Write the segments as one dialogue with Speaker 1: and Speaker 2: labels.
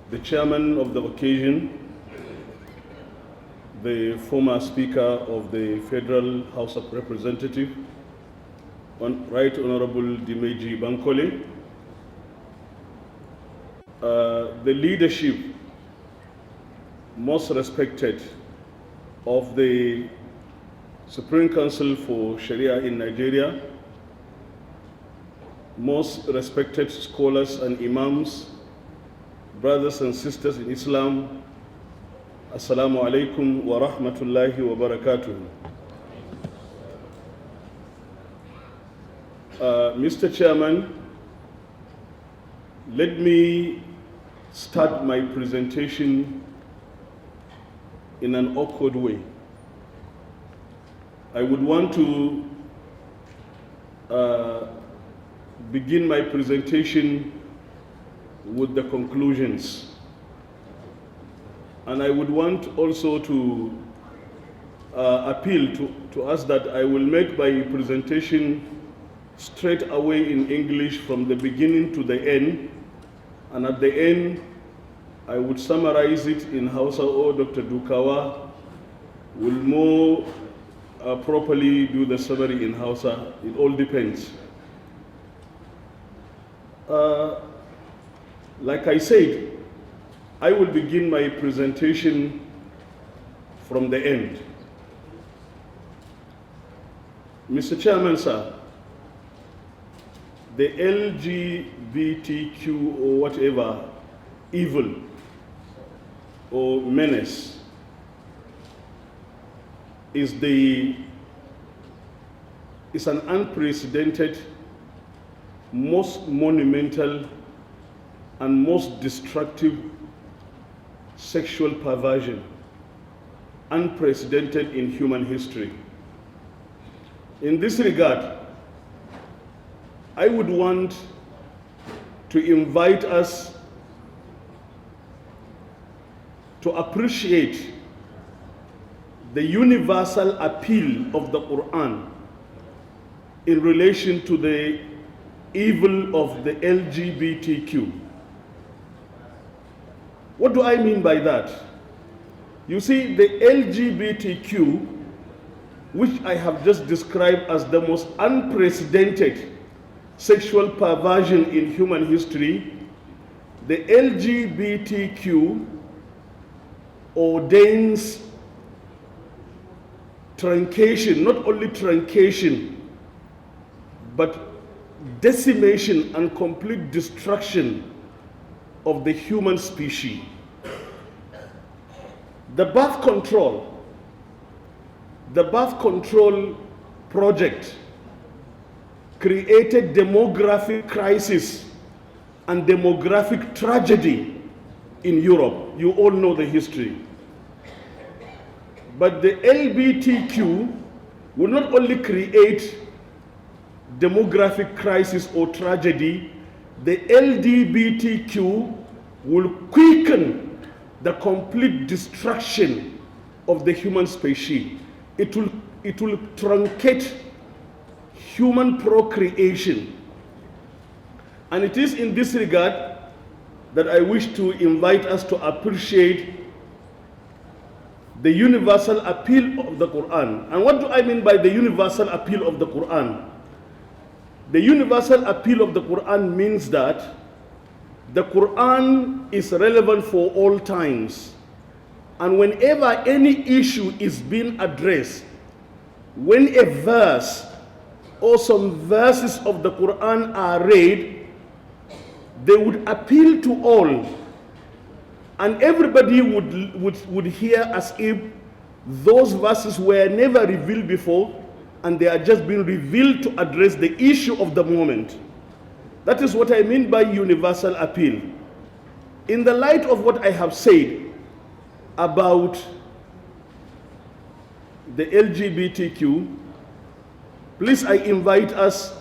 Speaker 1: the chairman of the occasion, the former Speaker of the Federal House of Representatives, Right Honorable Dimeji Bankole, the leadership, most respected, of the Supreme Council for Sharia in Nigeria, most respected scholars and imams, brothers and sisters in Islam, Assalamu alaikum wa rahmatullahi wa barakatuh. Mr. Chairman, let me start my presentation in an awkward way. I would want to begin my presentation with the conclusions. And I would want also to appeal to us that I will make my presentation straight away in English from the beginning to the end. And at the end, I would summarize it in Hausa, or Dr. Dukawa will more properly do the summary in Hausa. It all depends. Like I said, I will begin my presentation from the end. Mr. Chairman, sir, the LGBTQ or whatever evil or menace is an unprecedented, most monumental and most destructive sexual perversion, unprecedented in human history. In this regard, I would want to invite us to appreciate the universal appeal of the Quran in relation to the evil of the LGBTQ. What do I mean by that? You see, the LGBTQ, which I have just described as the most unprecedented sexual perversion in human history, the LGBTQ ordains truncation, not only truncation, but decimation and complete destruction of the human species. The birth control project created demographic crisis and demographic tragedy in Europe. You all know the history. But the LGBTQ will not only create demographic crisis or tragedy, the LGBTQ will quicken the complete destruction of the human species. It will truncate human procreation. And it is in this regard that I wish to invite us to appreciate the universal appeal of the Quran. And what do I mean by the universal appeal of the Quran? The universal appeal of the Quran means that the Quran is relevant for all times. And whenever any issue is being addressed, when a verse or some verses of the Quran are read, they would appeal to all. And everybody would hear as if those verses were never revealed before, and they are just being revealed to address the issue of the moment. That is what I mean by universal appeal. In the light of what I have said about the LGBTQ, please, I invite us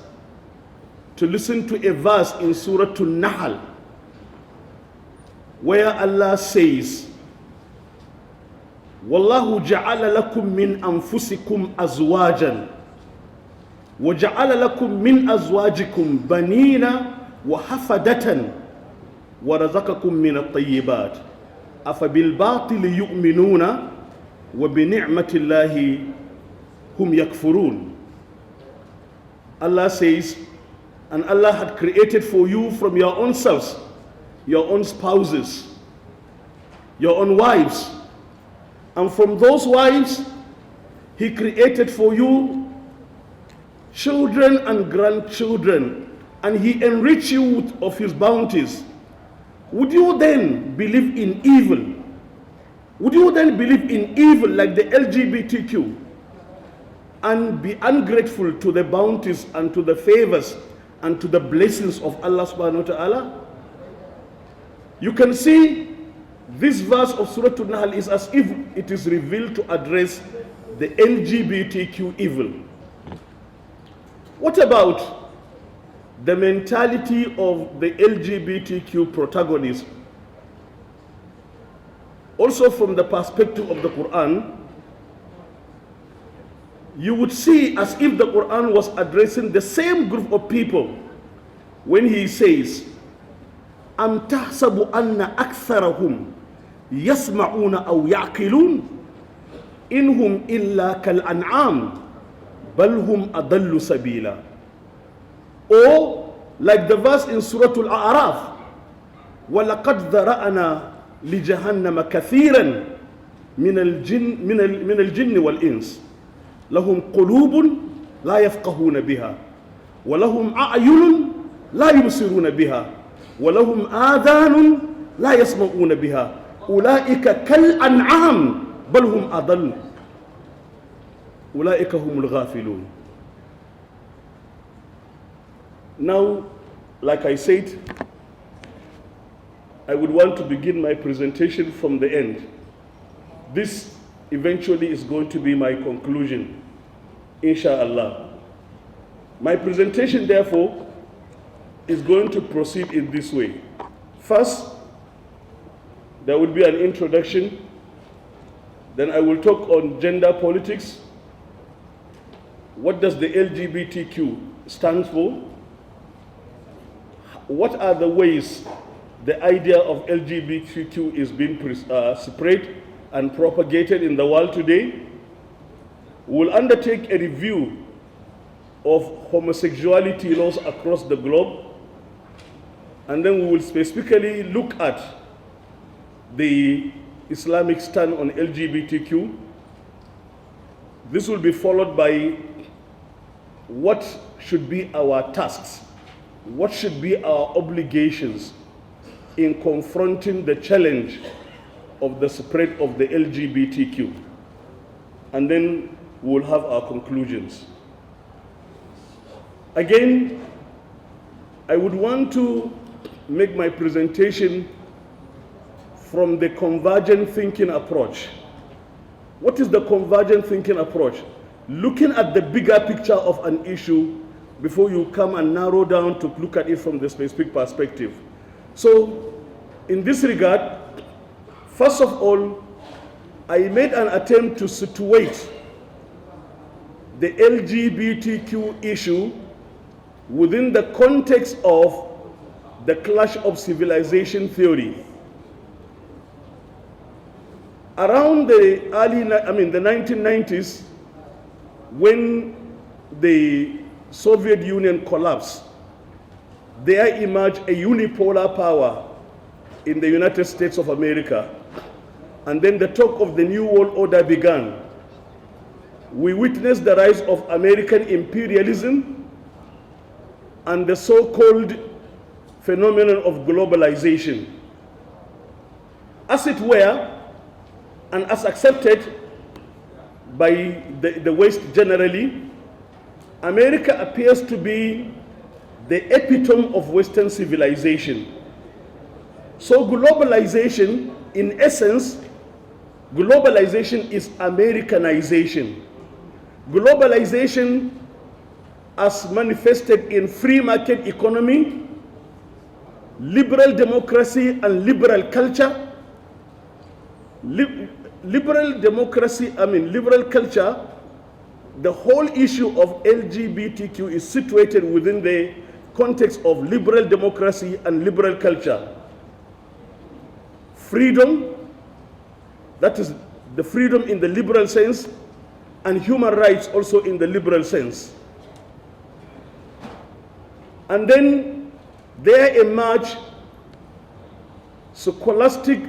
Speaker 1: to listen to a verse in Surah An-Nahl, where Allah says, وَاللَّهُ جَعَلَ لَكُم مِّنْ أَنفُسِكُمْ أَزْوَاجًا وَجَعَلَ لَكُم مِّنْ أَزْوَاجِكُمْ بَنِينَ وَحَفَدَةً وَرَزَقَكُم مِّنَ الطَّيِّبَاتِ أَفَبِالْبَاطِلِ يُؤْمِنُونَ وَبِنِعْمَةِ اللَّهِ هُمْ يَكْفُرُونَ. Allah says, and Allah had created for you from your own selves, your own spouses, your own wives, and from those wives He created for you children and grandchildren, and He enriched you of His bounties. Would you then believe in evil? Would you then believe in evil like the LGBTQ and be ungrateful to the bounties and to the favors and to the blessings of Allah subhanahu wa ta'ala? You can see this verse of Surah An-Nahl is as if it is revealed to address the LGBTQ evil. What about the mentality of the LGBTQ protagonists? Also from the perspective of the Quran, you would see as if the Quran was addressing the same group of people when He says, أَمْ تَحْسَبُ أَنَّ أَكْثَرَهُمْ يَسْمَعُونَ أَوْ يَعْقِلُونَ إِنْهُمْ إِلَّا كَالْأَنْعَامِ بَلْ هُمْ أَضَلُّ سَبِيلًا. Or like the verse in Surah Al-A'raf, وَلَقَدْ ذَرَأَنَا لِجَهَنَّمَ كَثِيرًا مِنَ الْجِنِّ وَالْإِنسِ لهم قلوب لا يفقهون بها ولهم أعين لا يبصرون بها ولهم آذان لا يسمعون بها أولئك كالأنعام بل هم أضل أولئك هم الغافلون. Now, like I said, I would want to begin my presentation from the end. This eventually is going to be my conclusion, inshallah. My presentation, therefore, is going to proceed in this way. First, there will be an introduction. Then I will talk on gender politics. What does the LGBTQ stand for? What are the ways the idea of LGBTQ is being spread and propagated in the world today? We will undertake a review of homosexuality laws across the globe, and then we will specifically look at the Islamic stand on LGBTQ. This will be followed by what should be our tasks, what should be our obligations in confronting the challenge of the spread of the LGBTQ. And then we will have our conclusions. Again, I would want to make my presentation from the convergent thinking approach. What is the convergent thinking approach? Looking at the bigger picture of an issue before you come and narrow down to look at it from the specific perspective. So, in this regard, first of all, I made an attempt to situate the LGBTQ issue within the context of the clash of civilization theory. Around the the 1990s, when the Soviet Union collapsed, there emerged a unipolar power in the United States of America. And then the talk of the New World Order began. We witnessed the rise of American imperialism and the so-called phenomenon of globalization. As it were, and as accepted by the West generally, America appears to be the epitome of Western civilization. So globalization, in essence, globalization is Americanization. Globalization as manifested in free market economy, liberal democracy and liberal culture. Liberal culture, the whole issue of LGBTQ is situated within the context of liberal democracy and liberal culture. freedom, that is the freedom in the liberal sense, and human rights also in the liberal sense. And then there emerge scholastic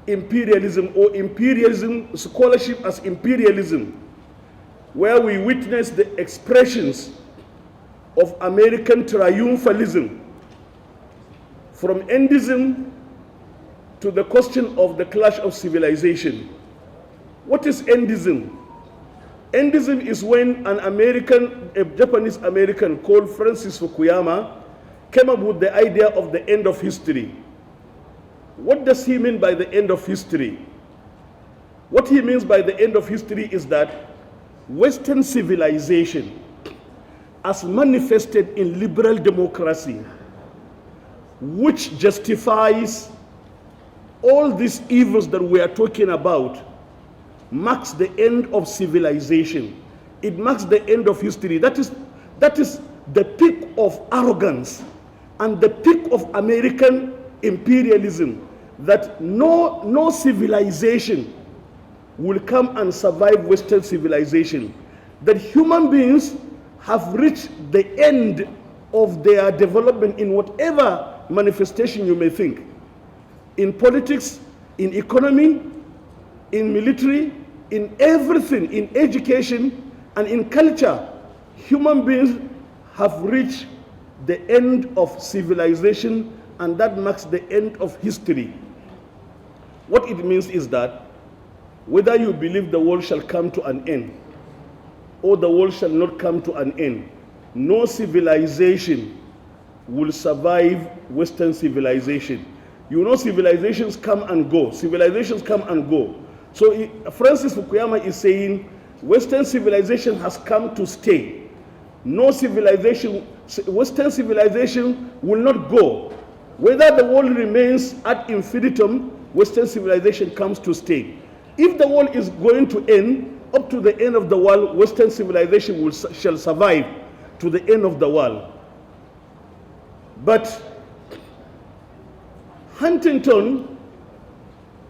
Speaker 1: imperialism, or imperialism, scholarship as imperialism, where we witness the expressions of American triumphalism, from endism to the question of the clash of civilization. What is endism? Endism is when a Japanese American called Francis Fukuyama came up with the idea of the end of history. What does he mean by the end of history? What he means by the end of history is that Western civilization, as manifested in liberal democracy, which justifies all these evils that we are talking about, marks the end of civilization. It marks the end of history. That is the peak of arrogance and the peak of American imperialism, that no civilization will come and survive Western civilization. That human beings have reached the end of their development in whatever manifestation you may think. In politics, in economy, in military, in everything, in education, and in culture, human beings have reached the end of civilization, and that marks the end of history. What it means is that whether you believe the world shall come to an end or the world shall not come to an end, no civilization will survive Western civilization. You know, civilizations come and go. Civilizations come and go. So Francis Fukuyama is saying Western civilization has come to stay. No civilization, Western civilization will not go. Whether the world remains ad infinitum, Western civilization comes to stay. If the world is going to end, up to the end of the world, Western civilization shall survive to the end of the world. But Huntington,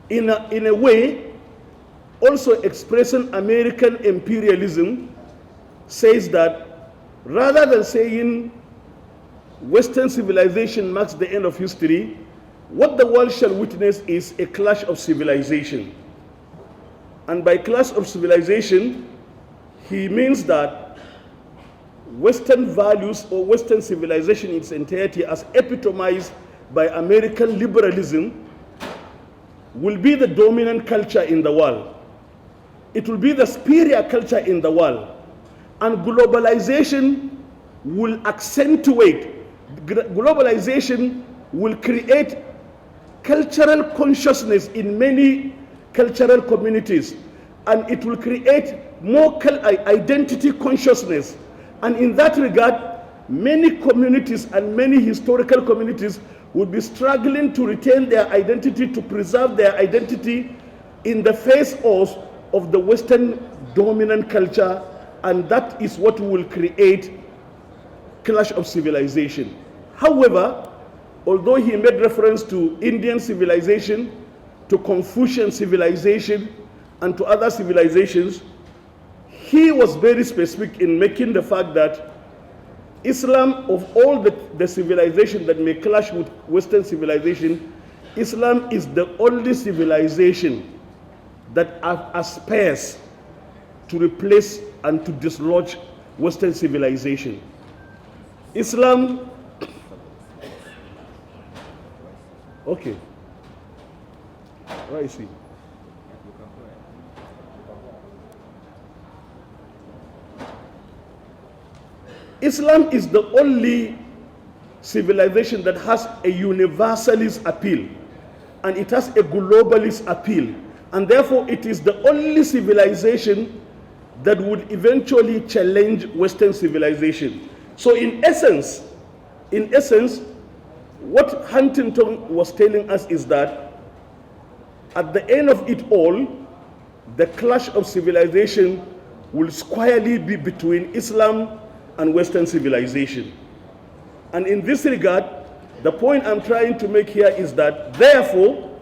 Speaker 1: in a way, also expressing American imperialism, says that rather than saying Western civilization marks the end of history, what the world shall witness is a clash of civilization. And by clash of civilization, he means that Western values or Western civilization in its entirety, as epitomized by American liberalism, will be the dominant culture in the world. It will be the superior culture in the world. And globalization will accentuate, globalization will create cultural consciousness in many cultural communities, and it will create more identity consciousness. And in that regard, many communities and many historical communities will be struggling to retain their identity, to preserve their identity in the face of the Western dominant culture, and that is what will create clash of civilization. However, although he made reference to Indian civilization, to Confucian civilization, and to other civilizations, he was very specific in making the fact that Islam, of all the civilization that may clash with Western civilization, Islam is the only civilization that aspires to replace and to dislodge Western civilization. Islam, okay, I see. Islam is the only civilization that has a universalist appeal, and it has a globalist appeal, and therefore it is the only civilization that would eventually challenge Western civilization. So in essence, what Huntington was telling us is that at the end of it all, the clash of civilization will squarely be between Islam and Western civilization. And in this regard, the point I'm trying to make here is that, therefore,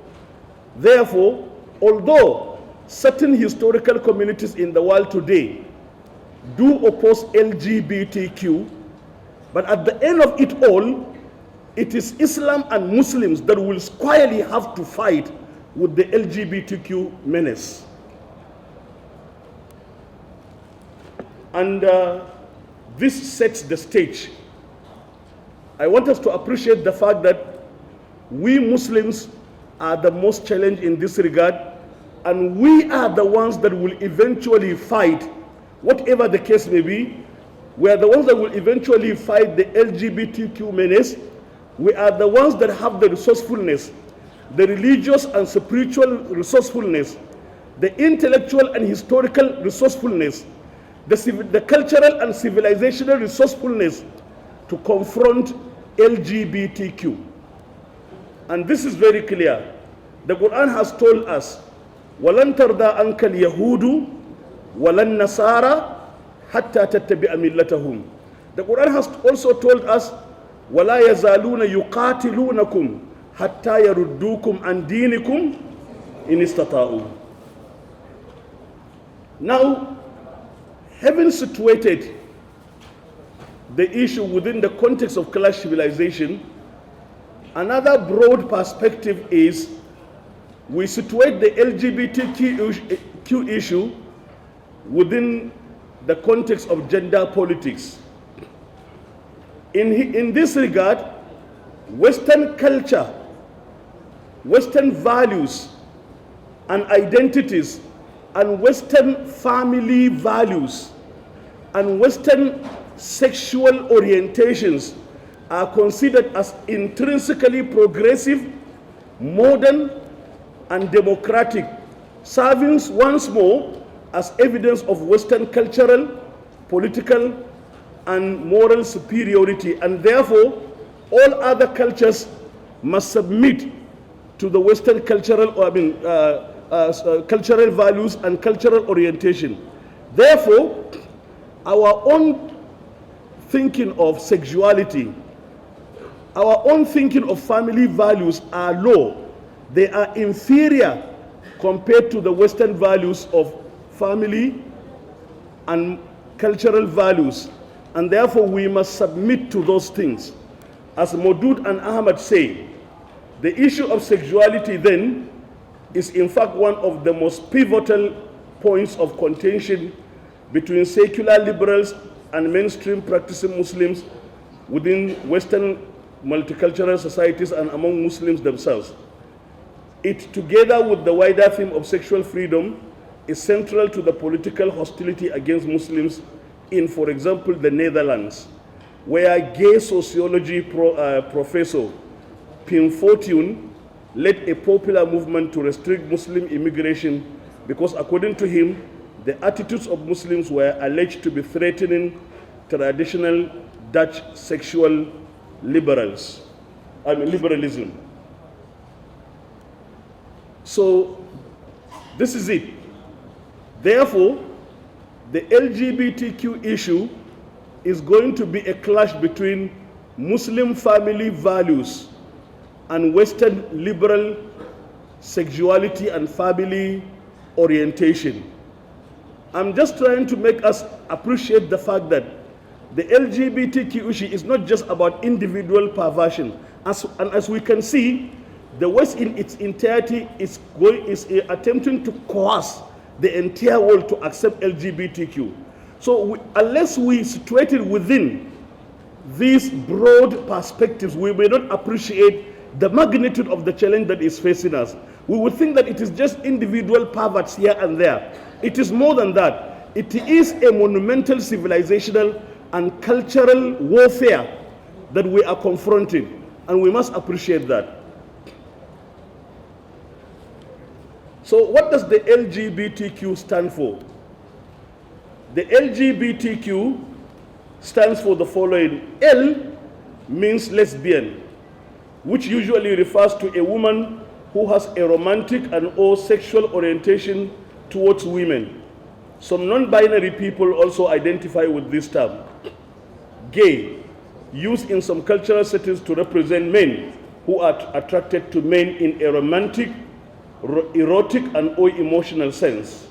Speaker 1: Therefore, although certain historical communities in the world today do oppose LGBTQ, but at the end of it all, it is Islam and Muslims that will squarely have to fight with the LGBTQ menace. And this sets the stage. I want us to appreciate the fact that we Muslims are the most challenged in this regard, and we are the ones that will eventually fight, whatever the case may be. We are the ones that will eventually fight the LGBTQ menace. We are the ones that have the resourcefulness, the religious and spiritual resourcefulness, the intellectual and historical resourcefulness, the cultural and civilizational resourcefulness to confront LGBTQ. And this is very clear. The Quran has told us, وَلَن تَرْضَى عَنْكَ الْيَهُودُ وَلَن نَّصَارَى حَتَّى تَتَّبِعَ مِلَّتَهُمْ. The Quran has also told us, وَلَا يَزَالُونَ يُقَاتِلُونَكُمْ حَتَّى يَرُدُّوكُمْ عَنْ دِينِكُمْ إِنِ اسْتَطَاعُوا. Now, having situated the issue within the context of class civilization, another broad perspective is we situate the LGBTQ issue within the context of gender politics. In this regard, Western culture, Western values and identities, and Western family values and Western sexual orientations are considered as intrinsically progressive, modern, and democratic, serving once more as evidence of Western cultural, political, and moral superiority, and therefore all other cultures must submit to the Western cultural, cultural values and cultural orientation. Therefore, our own thinking of sexuality, our own thinking of family values are low. They are inferior compared to the Western values of family and cultural values. And therefore, we must submit to those things. As Maudud and Ahmad say, the issue of sexuality then is in fact one of the most pivotal points of contention between secular liberals and mainstream practicing Muslims within Western multicultural societies and among Muslims themselves. It, together with the wider theme of sexual freedom, is central to the political hostility against Muslims in, for example, the Netherlands, where gay sociology professor Pim Fortuyn led a popular movement to restrict Muslim immigration because, according to him, the attitudes of Muslims were alleged to be threatening traditional Dutch sexual liberalism. So this is it. Therefore, the LGBTQ issue is going to be a clash between Muslim family values and Western liberal sexuality and family orientation. I'm just trying to make us appreciate the fact that the LGBTQ issue is not just about individual perversion. As we can see, the West in its entirety is attempting to coerce the entire world to accept LGBTQ. So unless we situate it within these broad perspectives, we may not appreciate the magnitude of the challenge that is facing us. We would think that it is just individual perverts here and there. It is more than that. It is a monumental civilizational and cultural warfare that we are confronting, and we must appreciate that. So what does the LGBTQ stand for? The LGBTQ stands for the following. L means lesbian, which usually refers to a woman who has a romantic and or sexual orientation towards women. Some non-binary people also identify with this term. Gay, used in some cultural settings to represent men who are attracted to men in a romantic erotic and or emotional sense.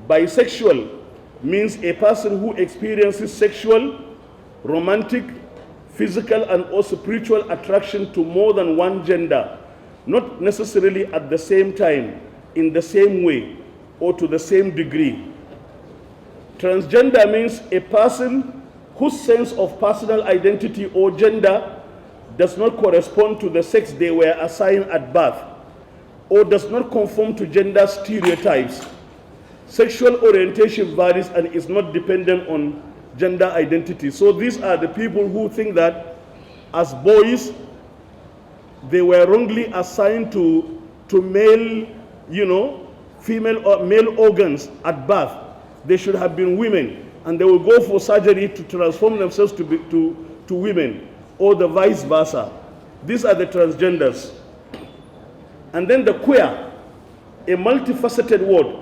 Speaker 1: Bisexual means a person who experiences sexual, romantic, physical and or spiritual attraction to more than one gender, not necessarily at the same time, in the same way, or to the same degree. Transgender means a person whose sense of personal identity or gender does not correspond to the sex they were assigned at birth, or does not conform to gender stereotypes. Sexual orientation varies and is not dependent on gender identity. So these are the people who think that as boys, they were wrongly assigned to male, female or male organs at birth. They should have been women, and they will go for surgery to transform themselves to women, or the vice versa. These are the transgenders. And then the queer, a multifaceted word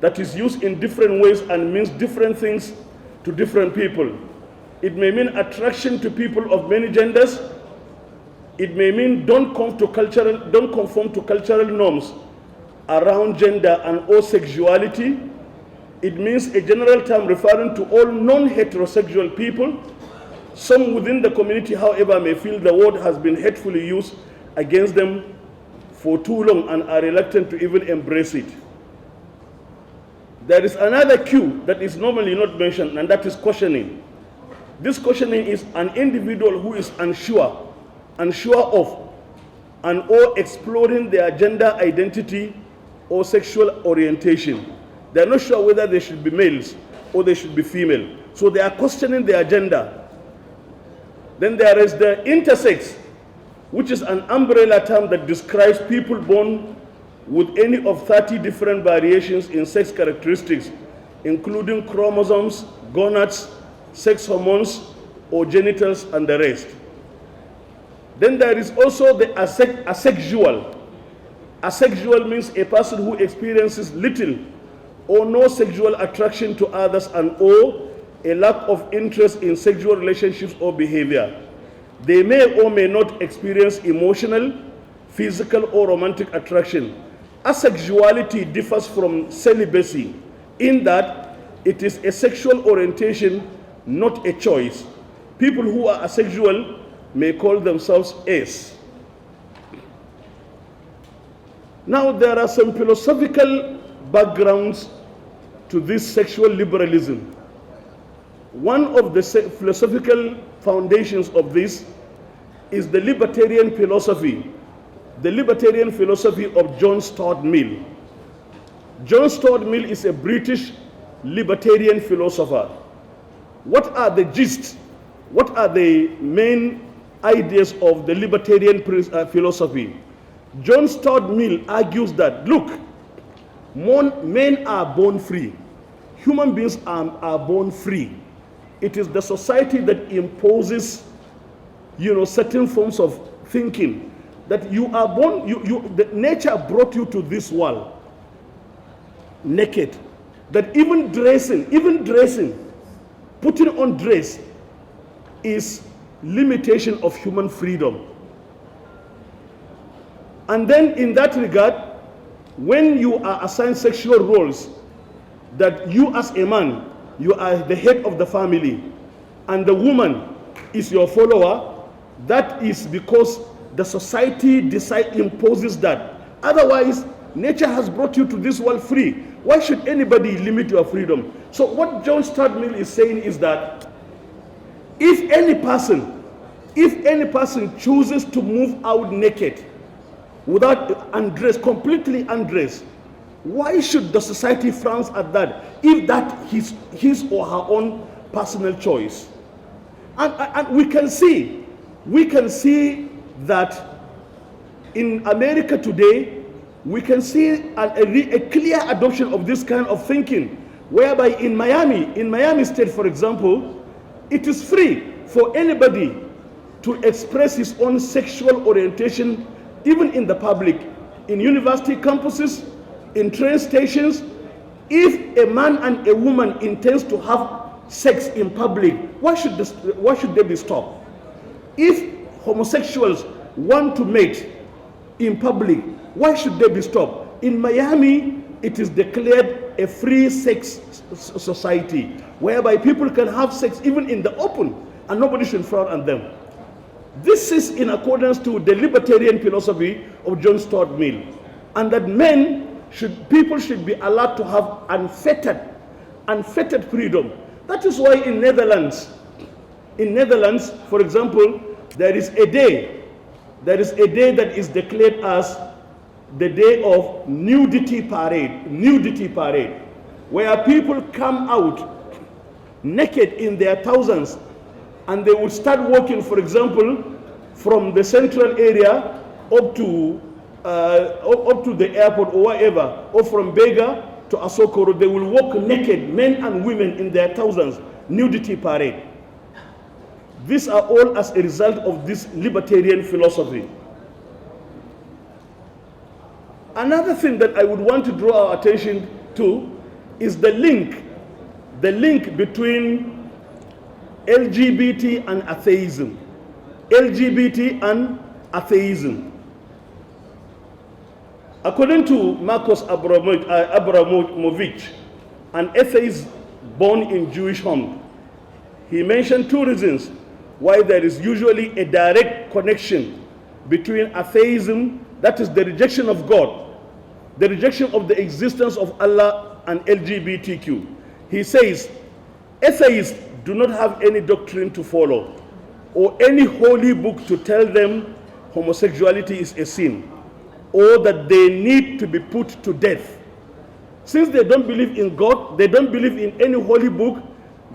Speaker 1: that is used in different ways and means different things to different people. It may mean attraction to people of many genders. It may mean don't conform to cultural norms around gender and or sexuality. It means a general term referring to all non-heterosexual people. Some within the community, however, may feel the word has been hatefully used against them for too long and are reluctant to even embrace it. There is another Q that is normally not mentioned, and that is questioning. This questioning is an individual who is unsure of and or exploring their gender identity or sexual orientation. They are not sure whether they should be males or they should be female. So they are questioning their gender. Then there is the intersex, which is an umbrella term that describes people born with any of 30 different variations in sex characteristics, including chromosomes, gonads, sex hormones, or genitals, and the rest. Then there is also the asexual. Asexual means a person who experiences little or no sexual attraction to others and or a lack of interest in sexual relationships or behavior. They may or may not experience emotional, physical, or romantic attraction. Asexuality differs from celibacy in that it is a sexual orientation, not a choice. People who are asexual may call themselves ace. Now there are some philosophical backgrounds to this sexual liberalism. One of the philosophical foundations of this is the libertarian philosophy. The libertarian philosophy of John Stuart Mill. John Stuart Mill is a British libertarian philosopher. What are the gist? What are the main ideas of the libertarian philosophy? John Stuart Mill argues that, look, men are born free. Human beings are born free. It is the society that imposes, certain forms of thinking. That you are born, that nature brought you to this world naked. That even dressing, putting on dress is limitation of human freedom. And then in that regard, when you are assigned sexual roles, that you as a man, you are the head of the family, and the woman is your follower, that is because the society imposes that. Otherwise, nature has brought you to this world free. Why should anybody limit your freedom? So what John Stuart Mill is saying is that if any person chooses to move out naked, without undress, completely undressed, why should the society frown at that if that is his or her own personal choice? And we can see that in America today, we can see a clear adoption of this kind of thinking, whereby in Miami State, for example, it is free for anybody to express his own sexual orientation, even in the public, in university campuses, in train stations. If a man and a woman intends to have sex in public, why should they be stopped? If homosexuals want to mate, in public. Why should they be stopped? In Miami, it is declared a free sex society, whereby people can have sex even in the open, and nobody should frown on them. This is in accordance to the libertarian philosophy of John Stuart Mill, and that people should be allowed to have unfettered freedom. That is why in Netherlands, for example, there is a day that is declared as the day of nudity parade, where people come out naked in their thousands, and they would start walking, for example, from the central area up to the airport or wherever, or from Bega to Asokoro. They will walk naked, men and women in their thousands, nudity parade. These are all as a result of this libertarian philosophy. Another thing that I would want to draw our attention to is the link between LGBT and atheism. LGBT and atheism. According to Marcus Abramovich, an atheist born in Jewish home, he mentioned two reasons why there is usually a direct connection between atheism, that is the rejection of God, the rejection of the existence of Allah, and LGBTQ. He says, atheists do not have any doctrine to follow or any holy book to tell them homosexuality is a sin or that they need to be put to death. Since they don't believe in God, they don't believe in any holy book,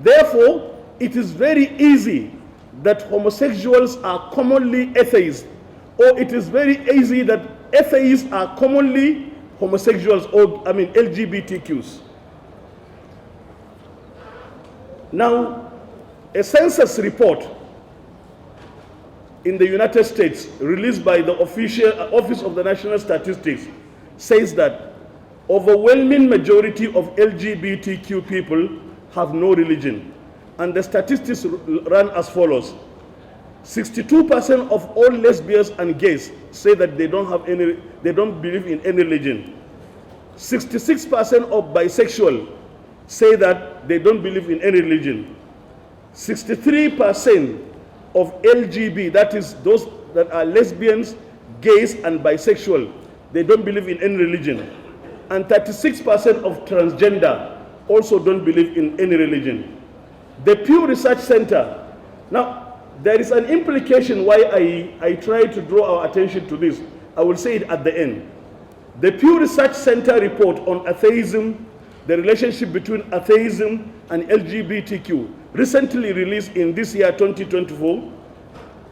Speaker 1: therefore it is very easy that homosexuals are commonly atheists, or it is very easy that atheists are commonly homosexuals, or LGBTQs. Now, a census report in the United States released by the official Office of the National Statistics says that overwhelming majority of LGBTQ people have no religion. And the statistics run as follows. 62% of all lesbians and gays say that they don't believe in any religion. 66% of bisexual say that they don't believe in any religion. 63% of LGB, that is those that are lesbians, gays, and bisexual, they don't believe in any religion. And 36% of transgender also don't believe in any religion. The Pew Research Center, now there is an implication why I try to draw our attention to this. I will say it at the end. The Pew Research Center report on atheism, the relationship between atheism and LGBTQ, recently released in this year 2024,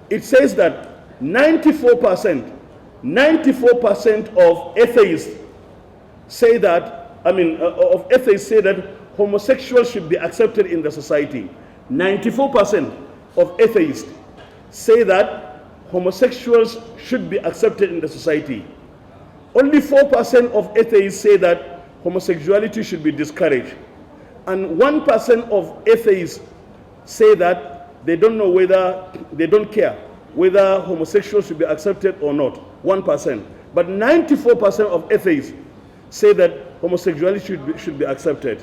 Speaker 1: it says that 94% of atheists say that, homosexuals should be accepted in the society. 94% of atheists say that homosexuals should be accepted in the society. Only 4% of atheists say that homosexuality should be discouraged. And 1% of atheists say that they don't know they don't care whether homosexuals should be accepted or not. 1%. But 94% of atheists say that homosexuality should be accepted.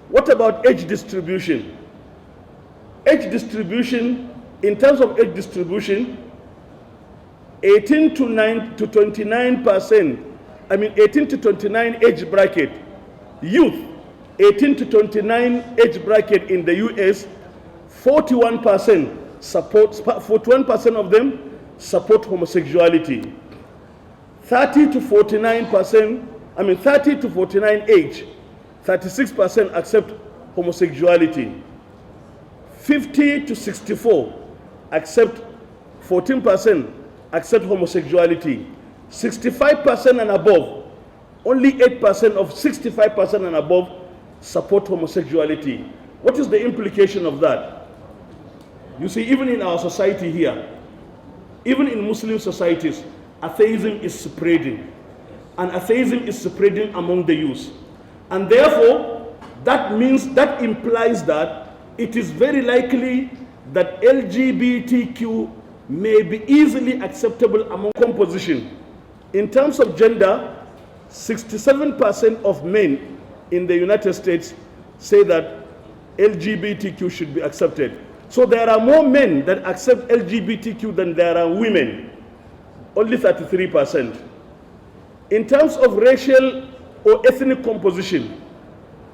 Speaker 1: What about age distribution? Age distribution, in terms of age distribution, 18 to 29% 18 to 29 age bracket, youth, 18 to 29 age bracket in the US, 41% of them support homosexuality. 30 to 49 age, 36% accept homosexuality. 50 to 64 accept, 14% accept homosexuality. 65% and above, only 8% of 65% and above support homosexuality. What is the implication of that? You see, even in our society here, even in Muslim societies, atheism is spreading. And atheism is spreading among the youth. And therefore, that implies that it is very likely that LGBTQ may be easily acceptable among composition. In terms of gender, 67% of men in the United States say that LGBTQ should be accepted. So there are more men that accept LGBTQ than there are women, only 33%. In terms of racial or ethnic composition,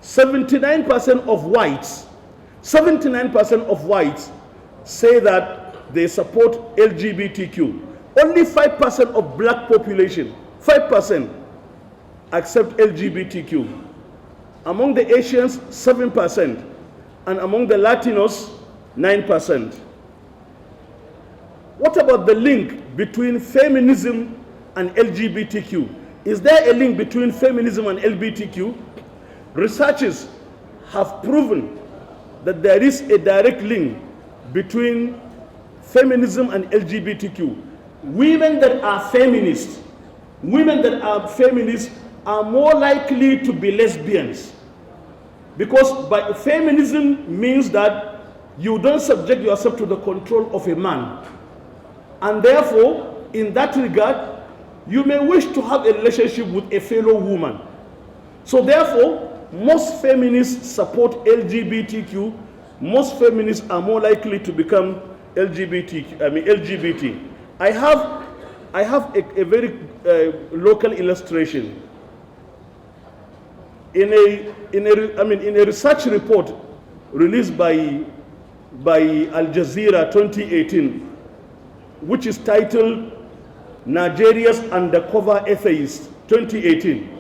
Speaker 1: 79% of whites say that they support LGBTQ. Only 5% of black population, 5% accept LGBTQ. Among the Asians, 7%, and among the Latinos, 9%. What about the link between feminism and LGBTQ? Is there a link between feminism and LGBTQ? Researchers have proven that there is a direct link between feminism and LGBTQ. Women that are feminists are more likely to be lesbians, because by feminism means that you don't subject yourself to the control of a man, and therefore in that regard you may wish to have a relationship with a fellow woman. So therefore most feminists support LGBTQ. Most feminists are more likely to become LGBT. I have a very local illustration. In a research report released by Al Jazeera 2018, which is titled Nigeria's Undercover Atheists 2018.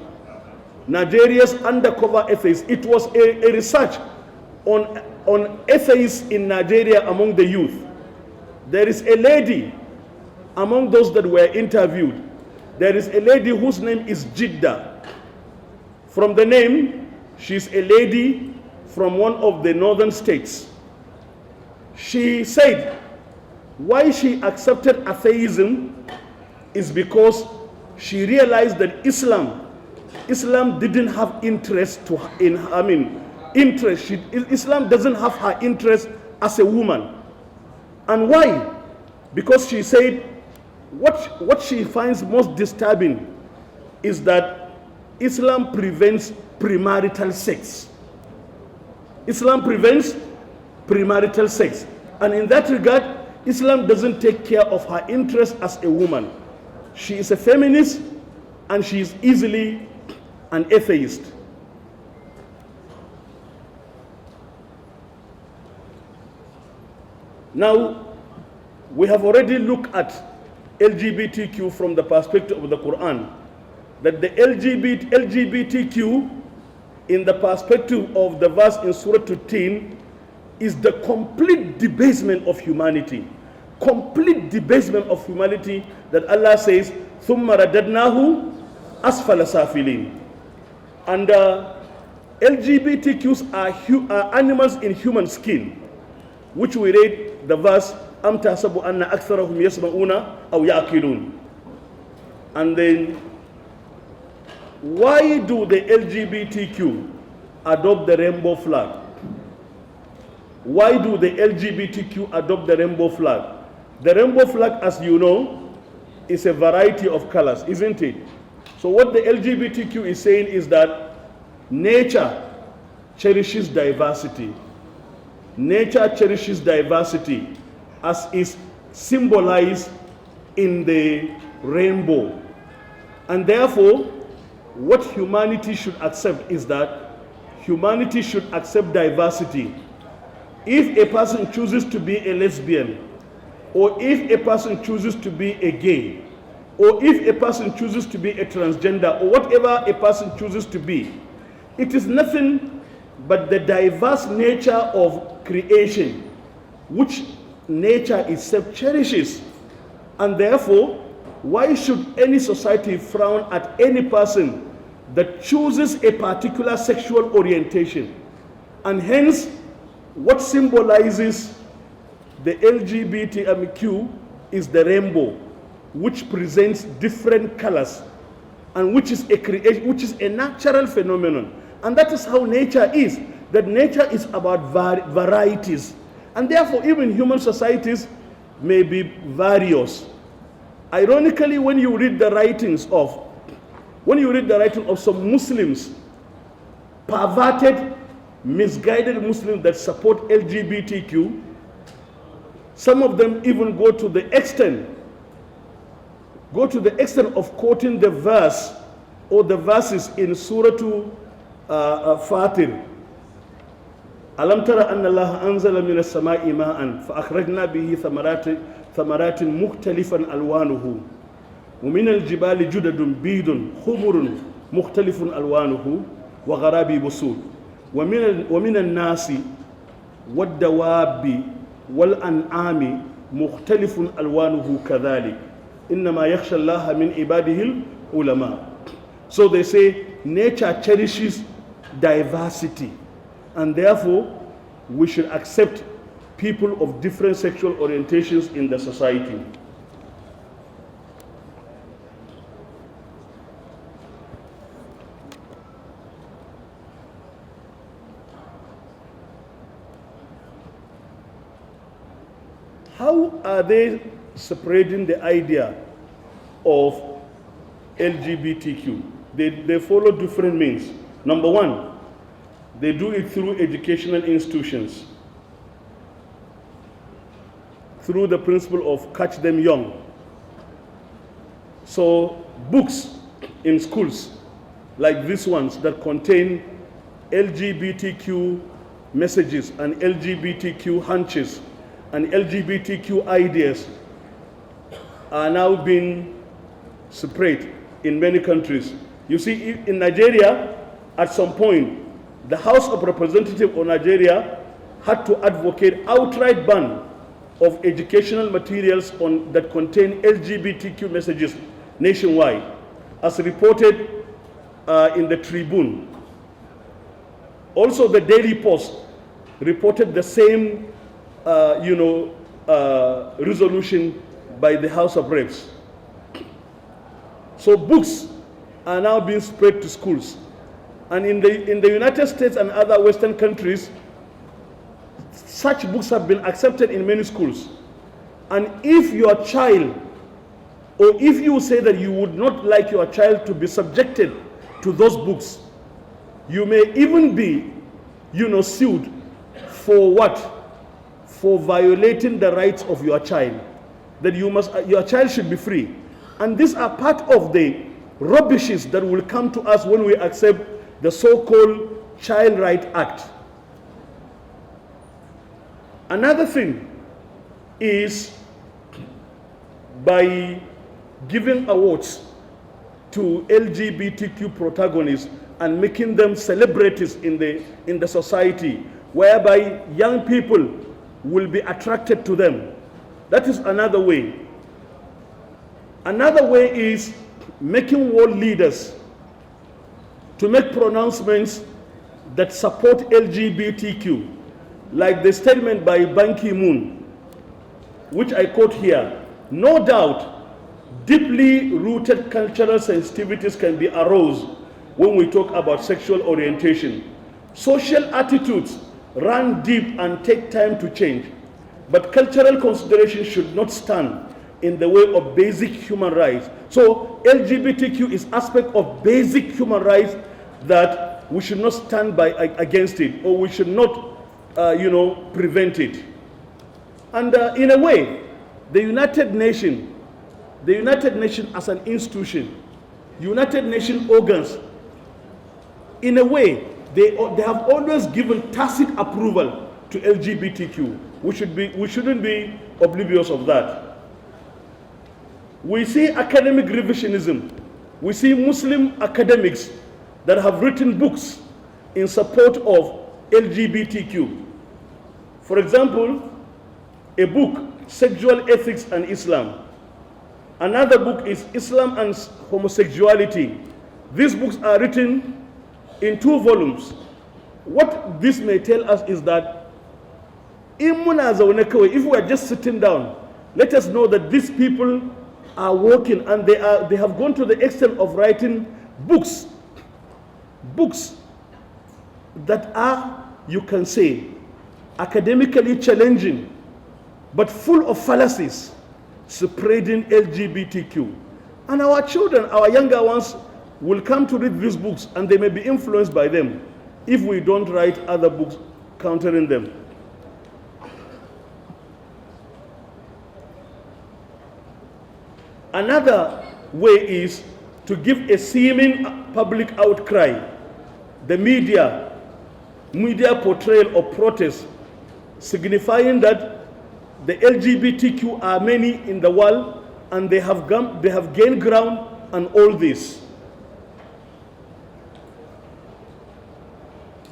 Speaker 1: Nigeria's Undercover Atheists. It was a research on atheists in Nigeria among the youth. There is a lady among those that were interviewed. There is a lady whose name is Jidda. From the name, she's a lady from one of the northern states. She said why she accepted atheism is because she realized that Islam didn't have Islam doesn't have her interest as a woman. And why? Because she said what she finds most disturbing is that Islam prevents premarital sex. Islam prevents premarital sex. And in that regard, Islam doesn't take care of her interest as a woman. She is a feminist and she is easily an atheist. Now, we have already looked at LGBTQ from the perspective of the Quran, that the LGBTQ in the perspective of the verse in Surah 13 is the complete debasement of humanity. Complete debasement of humanity, that Allah says, ثُمَّ رَدَدْنَاهُ أَسْفَلَ سَافِلِينَ. And LGBTQs are animals in human skin, which we read the verse, أَمْ تَحْسَبُ أَنَّ أَكْثَرَهُمْ يَسْمَعُونَ أَوْ يَعْقِلُونَ. And then, why do the LGBTQ adopt the rainbow flag? Why do the LGBTQ adopt the rainbow flag? The rainbow flag, as you know, is a variety of colors, isn't it? So what the LGBTQ is saying is that nature cherishes diversity. Nature cherishes diversity, as is symbolized in the rainbow. And therefore, what humanity should accept is that humanity should accept diversity. If a person chooses to be a lesbian, or if a person chooses to be a gay, or if a person chooses to be a transgender, or whatever a person chooses to be, it is nothing but the diverse nature of creation, which nature itself cherishes. And therefore, why should any society frown at any person that chooses a particular sexual orientation? And hence, what symbolizes the LGBTQ is the rainbow, which presents different colors, and which is a natural phenomenon. And that is how nature is. That nature is about varieties. And therefore, even human societies, may be various. Ironically, when you read the writings of some Muslims, perverted, misguided Muslims that support LGBTQ, some of them even go to the extent of quoting the verse or the verses in Surah Fatir. Alam tara anna Allah anzala min as-sama'i ma'an fa akhrajna bihi thamaratin mukhtalifan alwanuhu wa min al-jibali judadun bidun khumurun mukhtalifun alwanuhu wa gharabi busud wa min an-nasi wad-dawabi wal-an'ami mukhtalifun alwanuhu kadhalik innama yakhsha Allah min ibadihi al-ulama. So they say nature cherishes diversity, and therefore we should accept people of different sexual orientations in the society. How are they spreading the idea of LGBTQ? They follow different means. Number one, they do it through educational institutions, through the principle of catch them young. So books in schools like these ones that contain LGBTQ messages and LGBTQ hunches and LGBTQ ideas are now being spread in many countries. You see, in Nigeria, at some point, the House of Representatives of Nigeria had to advocate outright ban of educational materials that contain LGBTQ messages nationwide, as reported in the Tribune. Also, the Daily Post reported the same, resolution by the House of Reps. So books are now being spread to schools. And in the United States and other Western countries, such books have been accepted in many schools. And if your child, or if you say that you would not like your child to be subjected to those books, you may even be, sued for what? For violating the rights of your child. That your child should be free. And these are part of the rubbishes that will come to us when we accept the so-called Child Right Act. Another thing is by giving awards to LGBTQ protagonists and making them celebrities in the society, whereby young people will be attracted to them. That is another way. Another way is making world leaders to make pronouncements that support LGBTQ, like the statement by Ban Ki-moon, which I quote here. No doubt, deeply rooted cultural sensitivities can be aroused when we talk about sexual orientation. Social attitudes run deep and take time to change, but cultural considerations should not stand in the way of basic human rights. So LGBTQ is aspect of basic human rights that we should not stand by against it, or we should not, prevent it. And in a way, the United Nations as an institution, United Nations organs, in a way, they have always given tacit approval to LGBTQ. We shouldn't be oblivious of that. We see academic revisionism. We see Muslim academics that have written books in support of LGBTQ. For example, a book, Sexual Ethics and Islam. Another book is Islam and Homosexuality. These books are written in 2 volumes. What this may tell us is that if we are just sitting down, let us know that these people are working, and they have gone to the extent of writing books that are, you can say, academically challenging, but full of fallacies, spreading LGBTQ. And our children, our younger ones, will come to read these books and they may be influenced by them if we don't write other books countering them. Another way is to give a seeming public outcry. The media portrayal of protest, signifying that the LGBTQ are many in the world and they have gained ground and all this.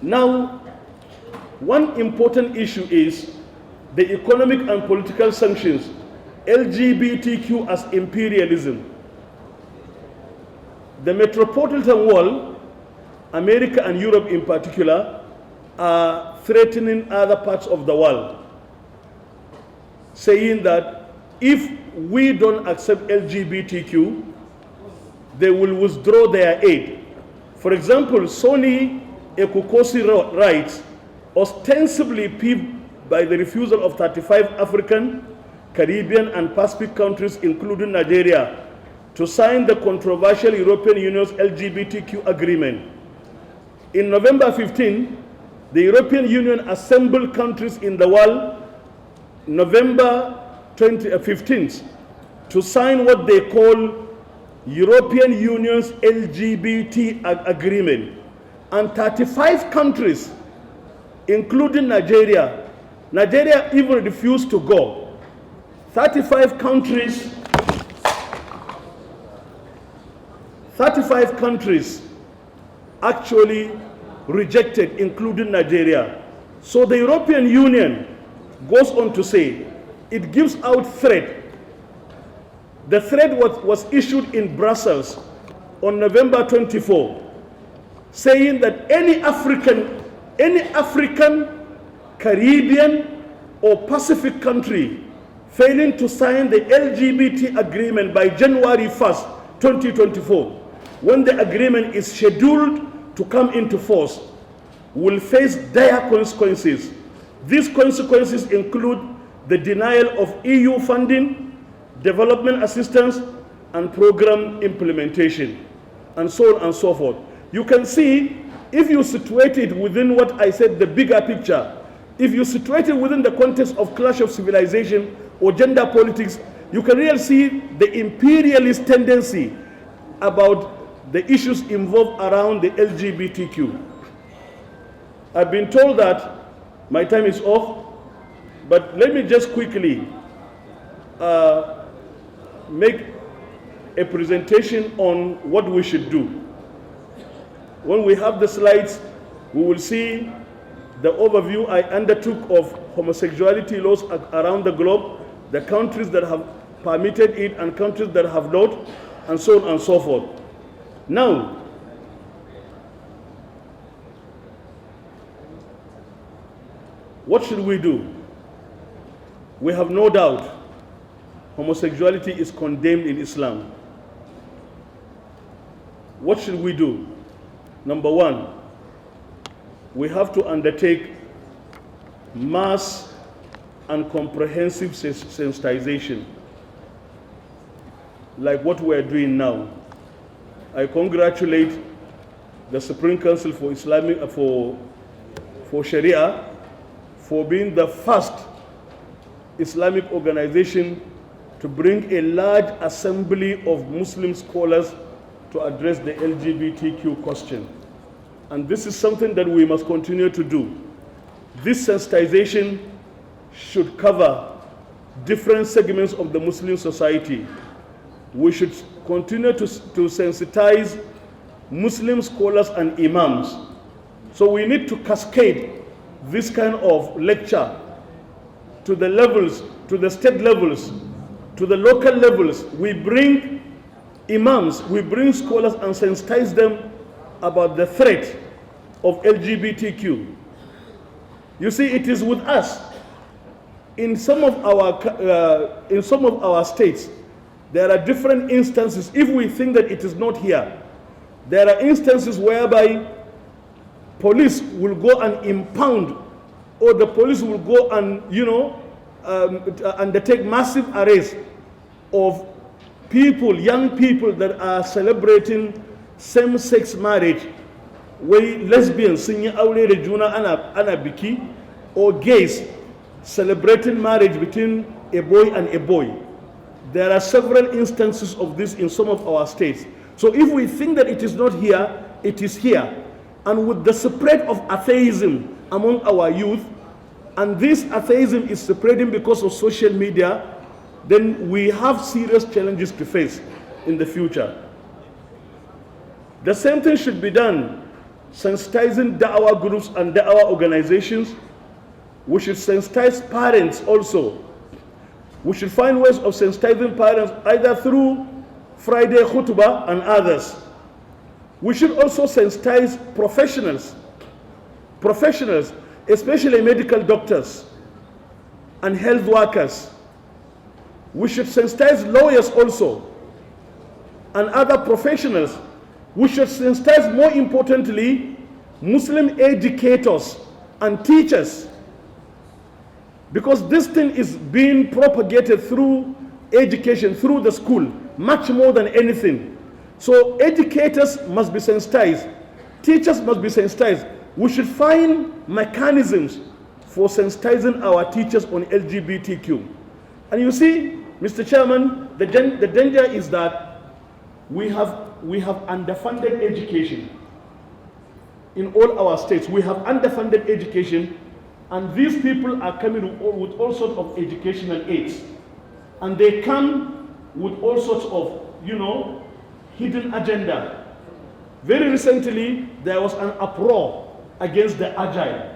Speaker 1: Now, one important issue is the economic and political sanctions, LGBTQ as imperialism. The metropolitan world, America and Europe in particular, are threatening other parts of the world, saying that if we don't accept LGBTQ, they will withdraw their aid. For example, Sony KUCI rights, ostensibly peeved by the refusal of 35 African, Caribbean, and Pacific countries, including Nigeria, to sign the controversial European Union's LGBTQ agreement. In November 15, the European Union assembled countries in the world, November 15th, to sign what they call European Union's LGBT agreement. And 35 countries, including Nigeria even refused to go. 35 countries actually rejected, including Nigeria. So the European Union goes on to say, it gives out threat. The threat was issued in Brussels on November 24, saying that any African, Caribbean, or Pacific country failing to sign the LGBT agreement by January 1st, 2024, when the agreement is scheduled to come into force, will face dire consequences. These consequences include the denial of EU funding, development assistance, and program implementation, and so on and so forth. You can see, if you situate it within what I said, the bigger picture, if you situate it within the context of clash of civilization or gender politics, you can really see the imperialist tendency about the issues involved around the LGBTQ. I've been told that my time is off, but let me just quickly make a presentation on what we should do. When we have the slides, we will see the overview I undertook of homosexuality laws around the globe, the countries that have permitted it and countries that have not, and so on and so forth. Now, what should we do? We have no doubt homosexuality is condemned in Islam. What should we do? Number one, we have to undertake mass and comprehensive sensitization, like what we are doing now. I congratulate the Supreme Council for Islamic for Sharia for being the first Islamic organization to bring a large assembly of Muslim scholars to address the LGBTQ question. And this is something that we must continue to do. This sensitization should cover different segments of the Muslim society. We should continue to sensitize Muslim scholars and imams. So we need to cascade this kind of lecture to the levels, to the state levels, to the local levels. We bring imams, we bring scholars and sensitize them about the threat of LGBTQ. You see, it is with us. In some of our states, there are different instances. If we think that it is not here, there are instances whereby police will go and impound, or the police will go and, undertake massive arrests of people, young people that are celebrating same-sex marriage, where lesbians sun yi aure da juna ana biki, or gays celebrating marriage between a boy and a boy. There are several instances of this in some of our states. So if we think that it is not here, it is here. And with the spread of atheism among our youth, and this atheism is spreading because of social media, then we have serious challenges to face in the future. The same thing should be done, sensitizing da'wah groups and da'wah organizations. We should sensitize parents also. We should find ways of sensitizing parents either through Friday khutbah and others. We should also sensitize professionals, especially medical doctors and health workers. We should sensitize lawyers also and other professionals. We should sensitize, more importantly, Muslim educators and teachers, because this thing is being propagated through education, through the school, much more than anything. So educators must be sensitized, teachers must be sensitized. We should find mechanisms for sensitizing our teachers on LGBTQ. And you see, Mr. Chairman, the danger is that we have underfunded education in all our states. We have underfunded education, and these people are coming with all sorts of educational aids, and they come with all sorts of, hidden agenda. Very recently, there was an uproar against the Agile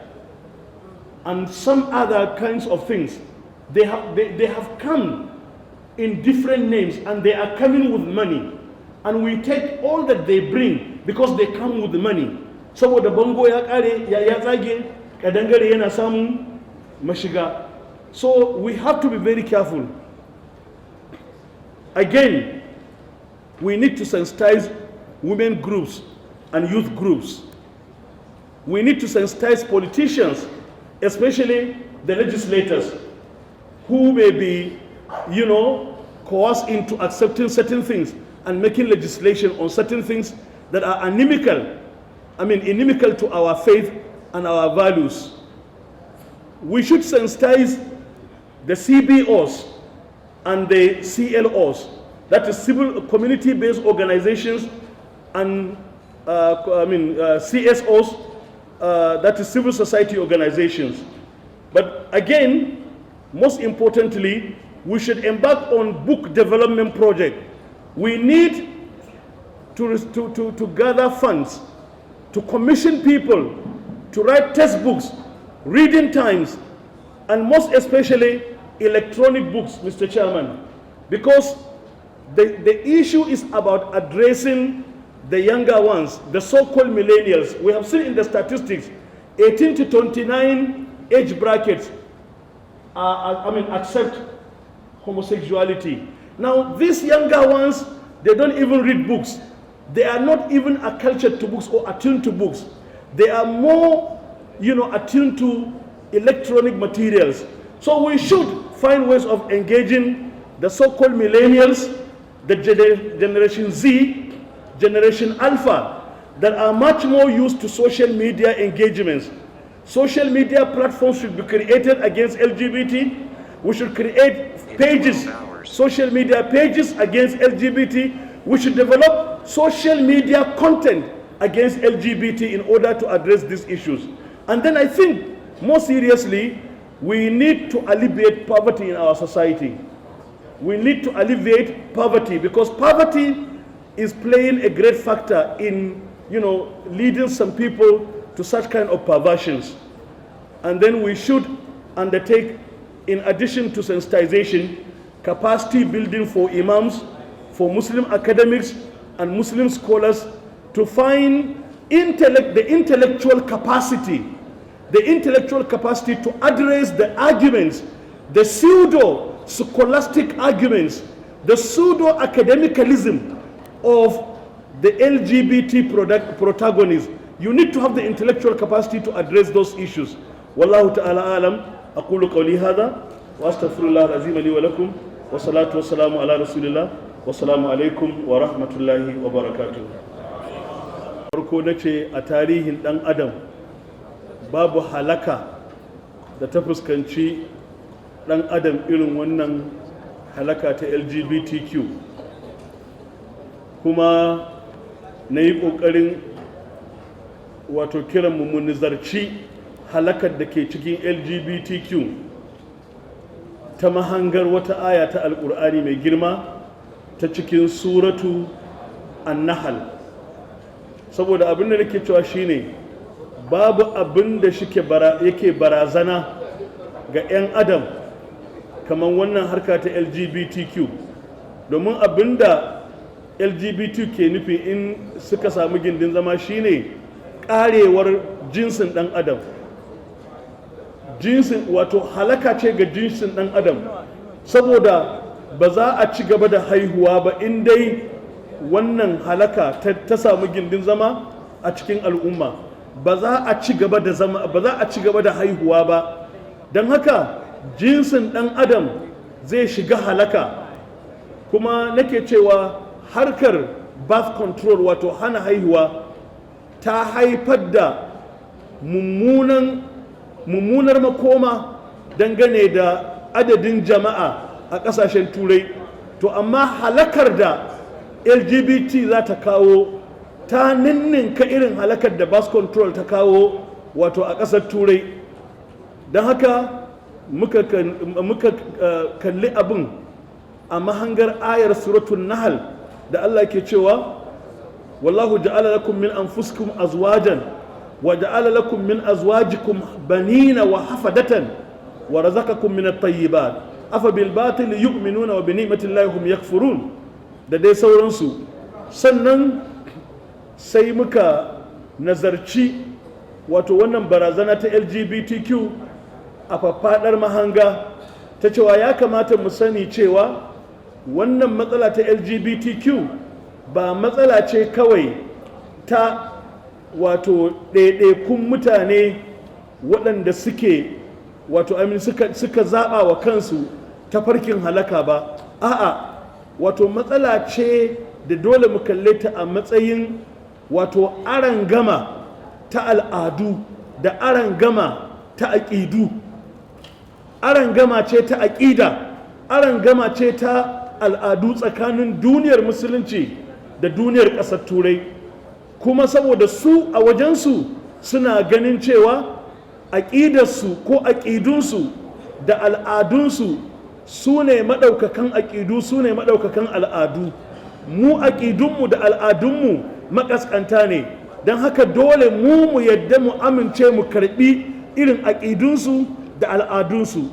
Speaker 1: and some other kinds of things. They have come in different names, and they are coming with money, and we take all that they bring because they come with the money. Saboda bango ya kare ya zage kadangare yana samun mashiga. So we have to be very careful. Again, we need to sensitize women groups and youth groups. We need to sensitize politicians, especially the legislators, who may be, coerced into accepting certain things and making legislation on certain things that are inimical to our faith and our values. We should sensitize the CBOs and the CLOs, that is civil community-based organizations, and CSOs, that is civil society organizations. But again, most importantly, we should embark on book development project. We need to gather funds, to commission people to write textbooks, reading times, and most especially electronic books, Mr. Chairman, because the issue is about addressing the younger ones, the so-called millennials. We have seen in the statistics, 18 to 29 age brackets accept homosexuality. Now, these younger ones, they don't even read books. They are not even acculturated to books or attuned to books. They are more, attuned to electronic materials. So we should find ways of engaging the so-called millennials, the Generation Z, Generation Alpha, that are much more used to social media engagements. Social media platforms should be created against LGBT. We should create pages, social media pages against LGBT. We should develop social media content against LGBT in order to address these issues. And then I think, more seriously, we need to alleviate poverty in our society. We need to alleviate poverty, because poverty is playing a great factor in, leading some people to such kind of perversions. And then we should undertake, in addition to sensitization, capacity building for imams, for Muslim academics and Muslim scholars, to find the intellectual capacity to address the arguments, the pseudo-scholastic arguments, the pseudo-academicalism of the LGBT protagonists. You need to have the intellectual capacity to address those issues. Wallahu ta'ala alam, aqulu qawli hadha, وأستغفر الله العظيم لي ولكم والصلاة والسلام على رسول الله والسلام عليكم ورحمة الله وبركاته. farko na ce a tarihin ɗan adam babu halaka da ta fuskanci ɗan adam irin wannan halaka ta LGBTQ, kuma na yi ƙoƙarin wato kiran mu nizarci halakar da ke cikin LGBTQ ta mahangar wata aya ta alƙur'ani mai girma ta cikin suratu an-nahl. Saboda abin da nake cewa shine babu abin da yake barazana ga 'yan adam kamar wannan harka ta LGBTQ, domin abin da LGBT ke nufi in suka samu gindin zama shine karewar jinsin ɗan adam. Jinsin wato halaka ce ga jinsin ɗan adam, saboda ba za a ci gaba da haihuwa ba in dai wannan halaka ta samu gindin zama a cikin al'umma. Ba za a ci gaba da haihuwa ba, don haka jinsin ɗan adam zai shiga halaka. Kuma nake cewa harkar birth control wato hana haihuwa ta haifar da mummunar makoma dangane da adadin jama'a a ƙasashen turai. To amma halakar da LGBT za ta kawo ta ninninka irin halakar da birth control ta kawo wato a ƙasar turai. Don haka muka kalli abin a mahangar ayar suratun nahl da Allah ke cewa wallahu ja'ala lakum min anfusikum azwajan wa ja'ala lakum min azwajikum banina wa hafadatan wa razaqakum min at-tayyibat afa bil batil yu'minuna wa bi ni'matillahi hum yakfurun, da dai sauransu. Sannan sai muka nazarci wato wannan barazana ta LGBTQ a faffadar mahanga ta cewa ya kamata mu sani cewa wannan matsala ta LGBTQ ba matsala ce kawai ta wato ɗaiɗaikun mutane waɗanda suke wato suka zaɓa wa kansu ta farkin halaka ba. A'a, wato matsala ce da dole mu kalle ta a matsayin wato arangama ta al'adu da arangama ta aƙidu. Arangama ce ta aƙida, arangama ce ta al'adu tsakanin duniyar musulunci da duniyar ƙasar turai. Kuma saboda su a wajensu suna ganin cewa aƙidarsu ko aƙidunsu da al'adunsu su ne maɗaukakan aƙidu, su ne maɗaukakan al'adu. Mu aƙidunmu da al'adunmu makaskanta ne, don haka dole mu yadda mu amince mu karɓi irin aƙidunsu da al'adunsu,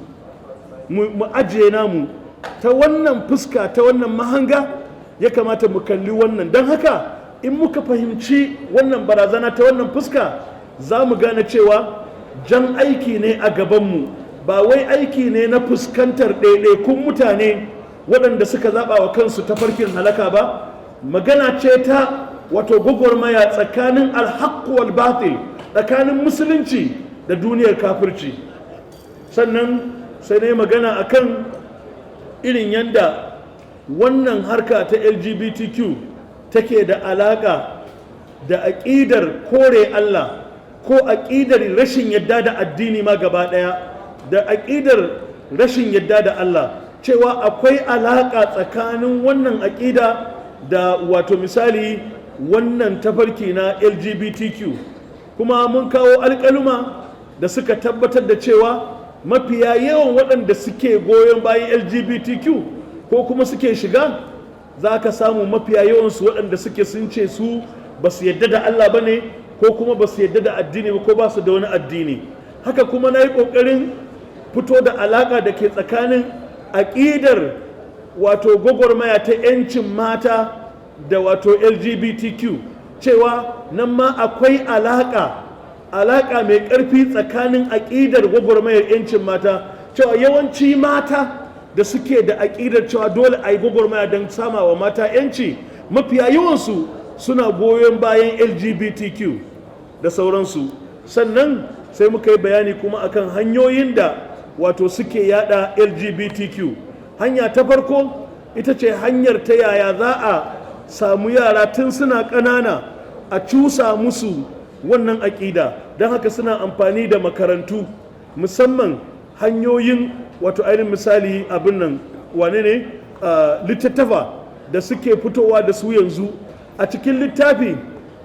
Speaker 1: mu ajiye namu. Ta wannan fuska, ta wannan mahanga ya kamata mu kalli wannan. Don haka in muka fahimci wannan barazana ta wannan fuska, za mu gane cewa jan aiki ne a gabanmu, ba wai aiki ne na fuskantar ɗaiɗaikun mutane waɗanda suka zaɓa wa kansu ta farkin halaka ba. Magana ce ta wato gwagwarmaya tsakanin alhaqqu wal batil, tsakanin musulunci da duniyar kafirci. Sannan sai ne magana akan irin yanda wannan harka ta LGBTQ take da alaƙa da aƙidar kore Allah ko aƙidar rashin yadda da addini ma gaba ɗaya, da aƙidar rashin yadda da Allah, cewa akwai alaƙa tsakanin wannan aƙida da wato misali wannan tafarki na LGBTQ. Kuma mun kawo alƙaluma da suka tabbatar da cewa mafiya yawan waɗanda suke goyon bayan LGBTQ ko kuma suke shiga, za ka samu mafiya yawansu waɗanda suke sun ce su ba su yadda da Allah ba ne, ko kuma ba su yadda da addini ba, ko ba su da wani addini. Haka kuma na yi ƙoƙarin fito da alaƙa da ke tsakanin aƙidar wato gwagwarmaya ta 'yancin mata da wato LGBTQ, cewa nan ma akwai alaƙa mai ƙarfi tsakanin aƙidar gwagwarmayar 'yancin mata, cewa yawanci mata da suke da aƙidar cewa dole a yi gwagwarmaya don sama wa mata 'yanci, mafiya yawansu suna goyon bayan LGBTQ da sauransu. Sannan sai muka yi bayani kuma akan hanyoyin da wato suke yada LGBTQ. Hanya ta farko ita ce hanyar ta yaya za a samu yara tun suna ƙanana a cusa musu wannan aƙida, don haka suna amfani da makarantu, musamman hanyoyin wato ainihin misali abin nan wane ne littattafa da suke fitowa da su yanzu a cikin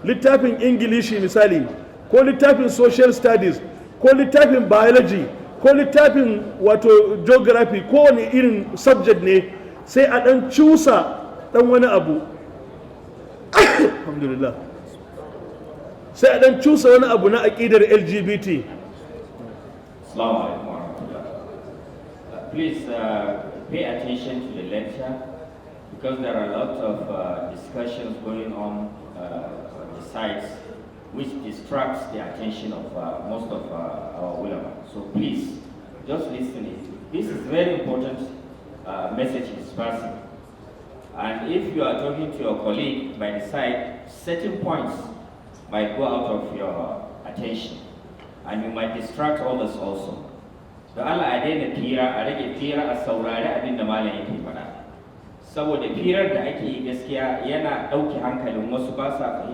Speaker 1: littafin ingilishi misali, ko littafin social studies, ko littafin biology, ko littafin wato geography, ko wani irin subject ne sai a ɗan cusa ɗan wani abu alhamdulillah, sai a ɗan cusa wani abu na aƙidar LGBT.
Speaker 2: Please pay attention to the lecture, because there are a lot of discussions going on the sides which distracts the attention of most of our ulama. So please, just listen it. This is very important message is passing. And if you are talking to your colleague by the side, certain points might go out of your attention, and you might distract others also. Da Allah a daina fira, a rage fira, a saurari abin da malam yake faɗa. Saboda firar da ake yi gaskiya yana ɗauke hankalin wasu, ba sa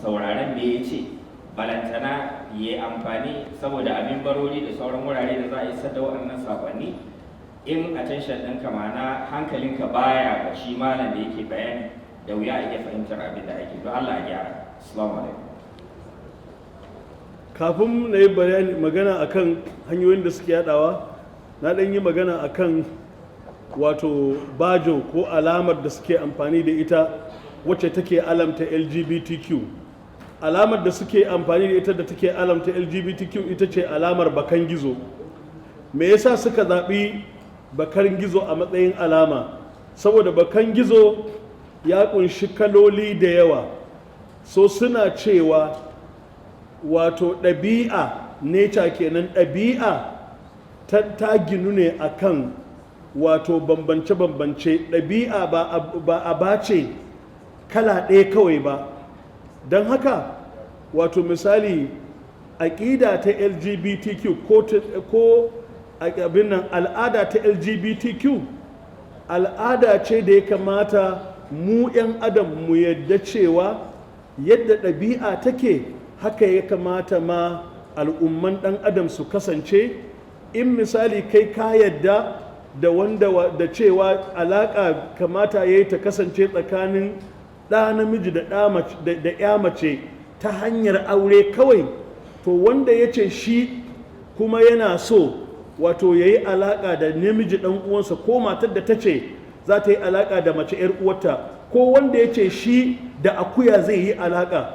Speaker 2: sauraron da ya ce, balantana ya yi amfani saboda abin barori da sauran wurare da za a isar da waɗannan saƙonni. In attention ɗinka ma'ana hankalinka baya ga shi malam da yake bayani, da wuya a iya fahimtar abin da ake. Don Allah a gyara. Assalamu alaikum.
Speaker 1: Kafin na yi magana akan hanyoyin da suke yadawa, na ɗan yi magana akan wato bajo ko alamar da suke amfani da ita wacce take alamta LGBTQ. Alamar da suke amfani da ita da take alamta LGBTQ ita ce alamar bakan gizo. Me yasa suka zaɓi bakan gizo a matsayin alama? Saboda bakan gizo ya ƙunshi kaloli da yawa, so suna cewa wato ɗabi'a, nature kenan, ɗabi'a ta ginu ne akan wato bambance-bambance. Ɗabi'a ba a bace kala ɗaya kawai ba. Don haka wato misali aƙida ta LGBTQ ko abin nan al'ada ta LGBTQ al'ada ce da ya kamata mu 'yan adam mu yadda cewa yadda ɗabi'a take haka ya kamata ma al'umman ɗan adam su kasance. In misali kai ka yadda da wanda da cewa alaƙa kamata ya yi ta kasance tsakanin ɗa namiji da ya mace ta hanyar aure kawai, to wanda ya ce shi kuma yana so wato ya yi alaƙa da namiji ɗan uwansa, ko matar da ta ce za ta yi alaƙa da mace 'yar uwarta, ko wanda ya ce shi da akuya zai yi alaƙa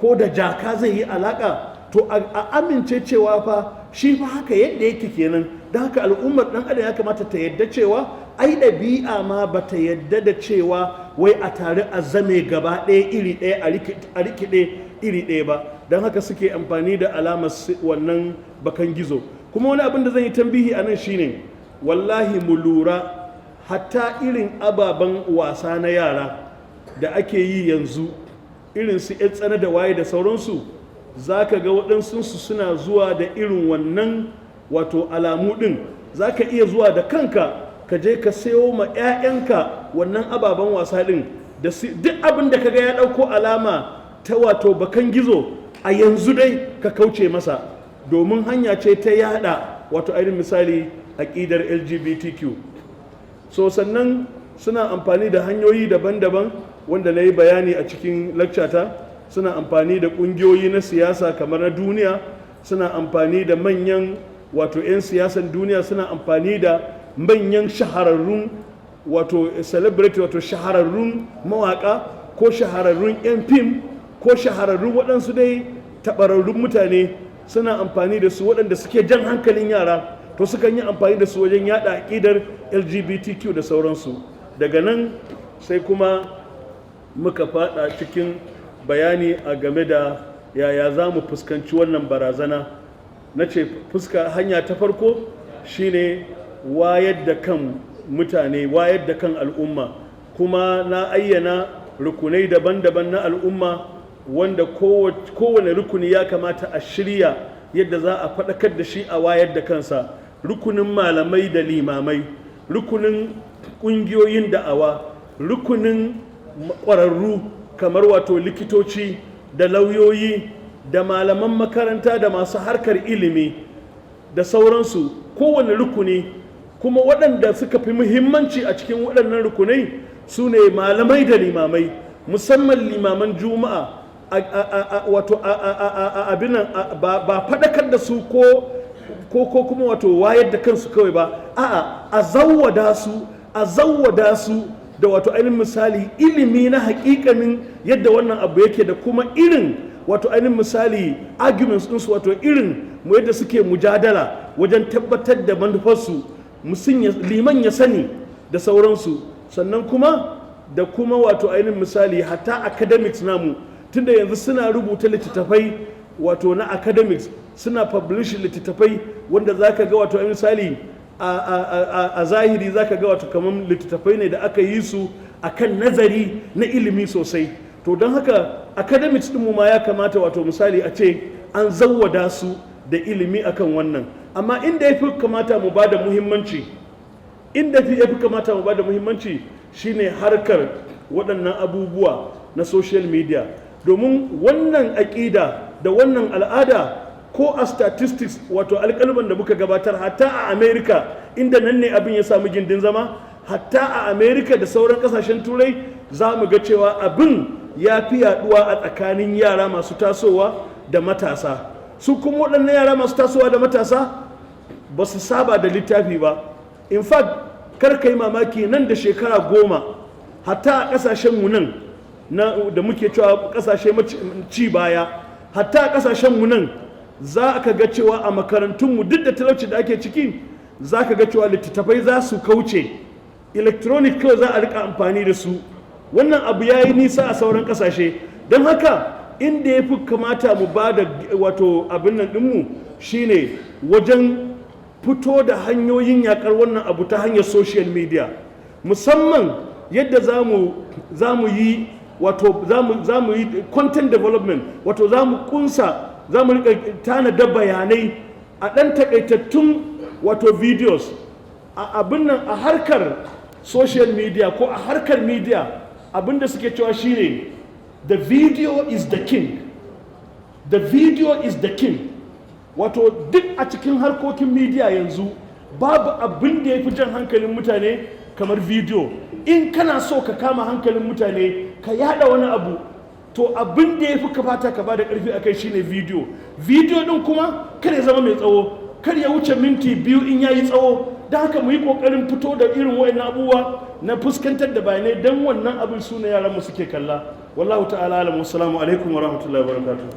Speaker 1: ko da jaka zai yi alaƙa, to a amince cewa fa shi fa haka yadda yake kenan. Da haka al'ummar ɗan adam ya kamata ta yadda cewa ai ɗabi'a ma ba ta yadda da cewa wai a tare a zame gaba ɗaya iri ɗaya a rikide iri ɗaya ba. Don haka suke amfani da alamar wannan bakan gizo. Kuma wani abin da zan yi tambihi a nan shine, wallahi mu lura hatta irin ababen wasa na yara da ake yi yanzu, irin su 'yan tsana da waye da sauransu, za ka ga waɗansu suna zuwa da irin wannan wato alamu ɗin. Za ka iya zuwa da kanka ka je ka sayo ma 'ya'yanka wannan ababen wasa ɗin, da duk abin da ka ga ya ɗauko alama ta wato bakan gizo a yanzu dai ka kauce masa, domin hanya ce ta yada wato ainihin misali aƙidar LGBTQ. So sannan suna amfani da hanyoyi daban-daban wanda na yi bayani a cikin lakcata. Suna amfani da ƙungiyoyi na siyasa kamar na duniya, suna amfani da manyan wato 'yan siyasan duniya, suna amfani da manyan shahararrun wato celebrity, wato shahararrun mawaka, ko shahararrun 'yan fim, ko shahararrun waɗansu dai taɓararrun mutane. Suna amfani da su waɗanda suke jan hankalin yara, to sukan yi amfani da su wajen yada aƙidar LGBTQ da sauransu. Daga nan sai kuma muka fada cikin bayani a game da yaya za mu fuskanci wannan barazana. Na ce hanya ta farko shine wayar da kan mutane, wayar da kan al'umma, kuma na ayyana rukunai daban-daban na al'umma wanda kowane rukuni ya kamata a shirya yadda za a faɗakar da shi a wayar da kansa. rukunin malamai da limamai, rukunin ƙungiyoyin da'awa, rukunin ƙwararru kamar wato likitoci da lauyoyi da malaman makaranta da masu harkar ilimi da sauransu, kowane rukuni. Kuma waɗanda suka fi muhimmanci a cikin waɗannan rukunai su ne malamai da limamai, musamman limaman juma'a. Wato abinan ba faɗakar da su ko kuma wato wayar da kansu kawai ba, a'a a zawwada su da wato ainihin misali ilimi na haƙiƙanin yadda wannan abu yake, da kuma irin wato ainihin misali arguments ɗinsu, wato irin yadda suke mujadala wajen tabbatar da manufarsu, liman ya sani da sauransu. Sannan kuma da kuma wato ainihin misali hatta academics namu, tunda yanzu suna rubuta littattafai wato na academics, suna publish littattafai wanda zaka ga wato misali a zahiri zaka ga wato kamar littattafai ne da aka yi su akan nazari na ilimi sosai. To don haka academics ɗinmu ma ya kamata wato misali a ce an zawwada su da ilimi akan wannan. Amma inda ya fi kamata mu ba da muhimmanci, shine harkar waɗannan abubuwa na social media, domin wannan aƙida da wannan al'ada ko a statistics wato alƙalman da muka gabatar hatta a America, inda nan ne abin ya samu gindin zama, hatta a America da sauran ƙasashen turai za mu ga cewa abin ya fi yaɗuwa a tsakanin yara masu tasowa da matasa. Su kuma waɗannan yara masu tasowa da matasa ba su saba da littafi ba. In fact, kar ka yi mamaki nan da shekara 10, hatta a ƙasashenmu nan da muke cewa ƙasashe ci baya, hatta a ƙasashenmu nan za ka ga cewa a makarantunmu duk da talauci da ake ciki, za ka ga cewa littattafai za su kauce, electronic kawai za a rika amfani da su. Wannan abu ya yi nisa a sauran ƙasashe. Don haka inda ya fi kamata mu ba da wato abin nan ɗinmu shine wajen fito da hanyoyin yakar wannan abu ta hanyar social media, musamman yadda za mu yi wato za mu yi content development, wato za mu rika tanada bayanai a ɗan takaitattun wato videos a abin nan a harkar social media ko a harkar media. Abin da suke cewa shine the video is the king, wato duk a cikin harkokin media yanzu babu abin da ya fi jan hankalin mutane kamar video. In kana so ka kama hankalin mutane ka yada wani abu, to abin da ya fi kamata ka ba da ƙarfi a kai shine video din kuma kar ya zama mai tsawo, kar ya wuce minti 2 in yayi tsawo. Da haka mu yi ƙoƙarin fito da irin wayannan abubuwa na fuskantar da bayanai, don wannan abin su ne yaran mu suke kalla. Wallahu ta'ala alam. Wassalamu alaikum wa rahmatullahi wa barakatuh.